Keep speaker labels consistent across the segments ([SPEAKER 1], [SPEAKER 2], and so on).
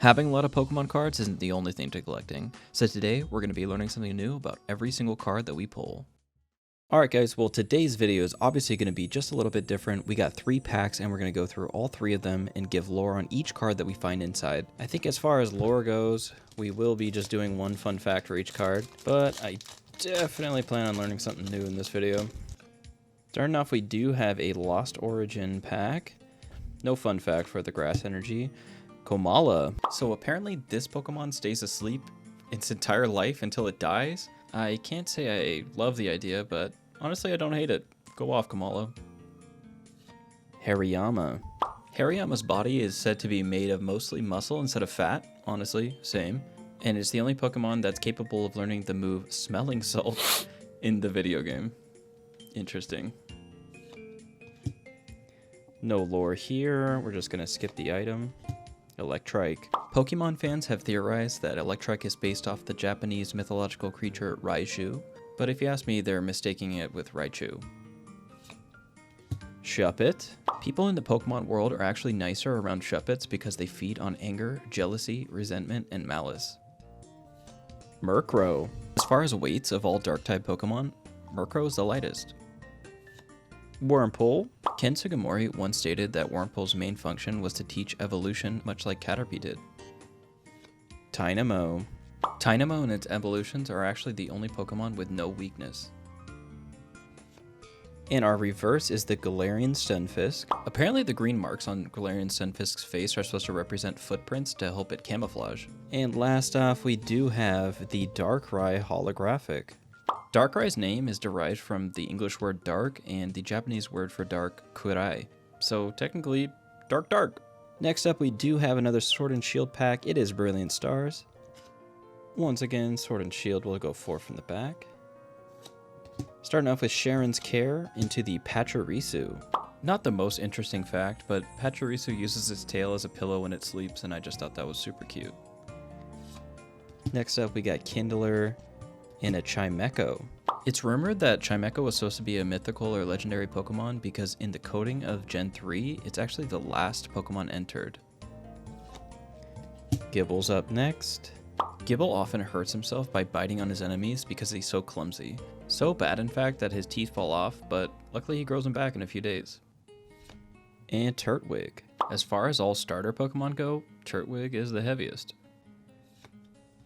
[SPEAKER 1] Having a lot of Pokemon cards isn't the only thing to collecting, so today we're going to be learning something new about every single card that we pull. Alright guys, well today's video is obviously going to be just a little bit different. We got 3 packs and we're going to go through all 3 of them and give lore on each card that we find inside. I think as far as lore goes, we will be just doing one fun fact for each card, but I definitely plan on learning something new in this video. Starting off, we do have a Lost Origin pack. No fun fact for the grass energy. Komala. So apparently this Pokemon stays asleep its entire life until it dies. I can't say I love the idea, but honestly I don't hate it. Go off, Komala. Hariyama. Hariyama's body is said to be made of mostly muscle instead of fat. Honestly, same. And it's the only Pokemon that's capable of learning the move Smelling Salt in the video game. Interesting. No lore here. We're just gonna skip the item. Electrike. Pokemon fans have theorized that Electrike is based off the Japanese mythological creature Raichu, but if you ask me, they're mistaking it with Raichu. Shuppet. People in the Pokemon world are actually nicer around Shuppets because they feed on anger, jealousy, resentment, and malice. Murkrow. As far as weights of all Dark-type Pokemon, Murkrow is the lightest. Wurmple. Ken Sugimori once stated that Wurmple's main function was to teach evolution, much like Caterpie did. Tynamo. Tynamo and its evolutions are actually the only Pokemon with no weakness. And our reverse is the Galarian Stunfisk. Apparently the green marks on Galarian Stunfisk's face are supposed to represent footprints to help it camouflage. And last off, we do have the Darkrai holographic. Darkrai's name is derived from the English word dark and the Japanese word for dark, kurai. So technically, dark. Next up, we do have another Sword and Shield pack. It is Brilliant Stars. Once again, Sword and Shield will go 4 from the back. Starting off with Sharon's Care into the Pachirisu. Not the most interesting fact, but Pachirisu uses its tail as a pillow when it sleeps, and I just thought that was super cute. Next up, we got Kindler and a Chimecho. It's rumored that Chimecho was supposed to be a mythical or legendary Pokemon because in the coding of Gen 3, it's actually the last Pokemon entered. Gibble's up next. Gibble often hurts himself by biting on his enemies because he's so clumsy. So bad, in fact, that his teeth fall off, but luckily he grows them back in a few days. And Turtwig. As far as all starter Pokemon go, Turtwig is the heaviest.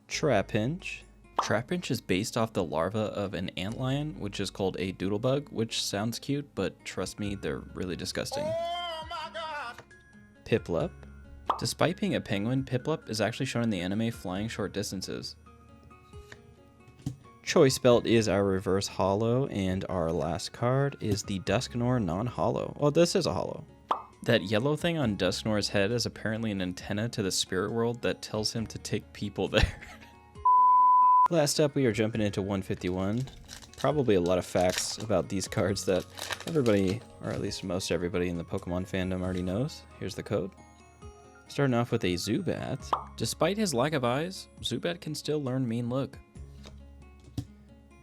[SPEAKER 1] Trapinch. Trapinch is based off the larva of an antlion, which is called a doodlebug, which sounds cute, but trust me, they're really disgusting.
[SPEAKER 2] Oh my God!
[SPEAKER 1] Piplup. Despite being a penguin, Piplup is actually shown in the anime flying short distances. Choice Belt is our reverse holo, and our last card is the Dusknoir non-holo. Well, this is a holo. That yellow thing on Dusknoir's head is apparently an antenna to the spirit world that tells him to take people there. Last up, we are jumping into 151. Probably a lot of facts about these cards that everybody, or at least most everybody in the Pokemon fandom already knows. Here's the code. Starting off with a Zubat. Despite his lack of eyes, Zubat can still learn Mean Look.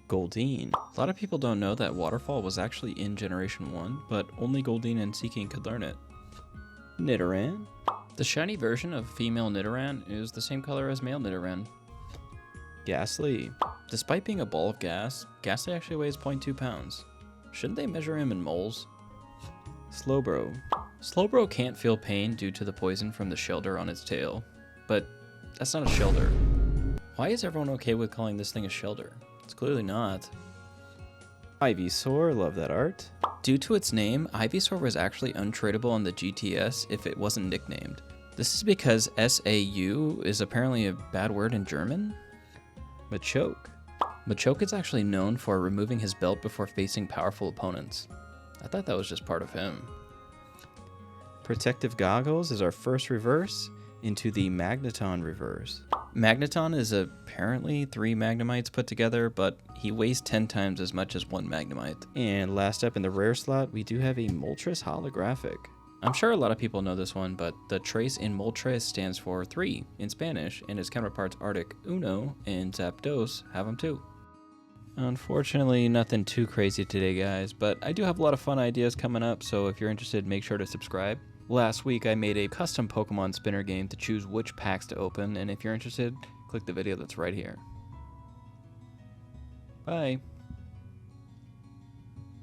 [SPEAKER 1] Goldeen. A lot of people don't know that Waterfall was actually in Generation 1, but only Goldeen and Seeking could learn it. Nidoran. The shiny version of female Nidoran is the same color as male Nidoran. Ghastly. Despite being a ball of gas, Ghastly actually weighs 0.2 pounds. Shouldn't they measure him in moles? Slowbro. Slowbro can't feel pain due to the poison from the shelter on its tail, but that's not a shelter. Why is everyone okay with calling this thing a shelter? It's clearly not. Ivysaur, love that art. Due to its name, Ivysaur was actually untradeable on the GTS if it wasn't nicknamed. This is because SAU is apparently a bad word in German? Machoke. Machoke is actually known for removing his belt before facing powerful opponents. I thought that was just part of him. Protective Goggles is our first reverse into the Magneton reverse. Magneton is apparently 3 Magnemites put together, but he weighs 10 times as much as 1 Magnemite. And last up in the rare slot, we do have a Moltres holographic. I'm sure a lot of people know this one, but the trace in Moltres stands for 3 in Spanish, and its counterparts Arctic Uno and Zapdos have them too. Unfortunately, nothing too crazy today, guys, but I do have a lot of fun ideas coming up, so if you're interested, make sure to subscribe. Last week I made a custom Pokemon spinner game to choose which packs to open, and if you're interested, click the video that's right here. Bye!